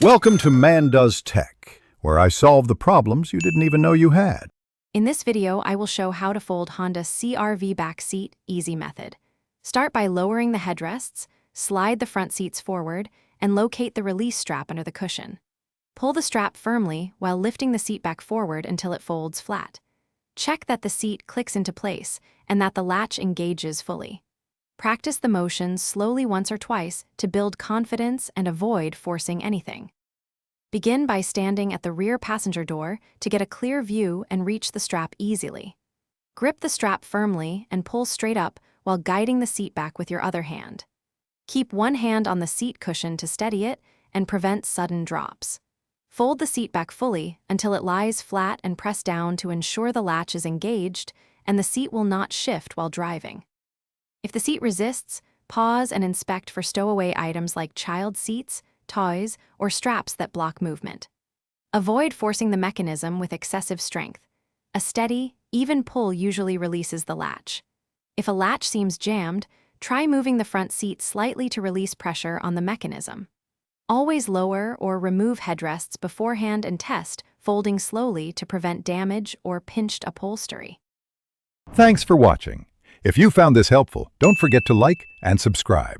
Welcome to Man Does Tech, where I solve the problems you didn't even know you had. In this video, I will show how to fold Honda CRV back seat easy method. Start by lowering the headrests, slide the front seats forward, and locate the release strap under the cushion. Pull the strap firmly while lifting the seat back forward until it folds flat. Check that the seat clicks into place and that the latch engages fully. Practice the motions slowly once or twice to build confidence and avoid forcing anything. Begin by standing at the rear passenger door to get a clear view and reach the strap easily. Grip the strap firmly and pull straight up while guiding the seat back with your other hand. Keep one hand on the seat cushion to steady it and prevent sudden drops. Fold the seat back fully until it lies flat and press down to ensure the latch is engaged and the seat will not shift while driving. If the seat resists, pause and inspect for stowaway items like child seats, toys, or straps that block movement. Avoid forcing the mechanism with excessive strength. A steady, even pull usually releases the latch. If a latch seems jammed, try moving the front seat slightly to release pressure on the mechanism. Always lower or remove headrests beforehand and test folding slowly to prevent damage or pinched upholstery. Thanks for watching. If you found this helpful, don't forget to like and subscribe.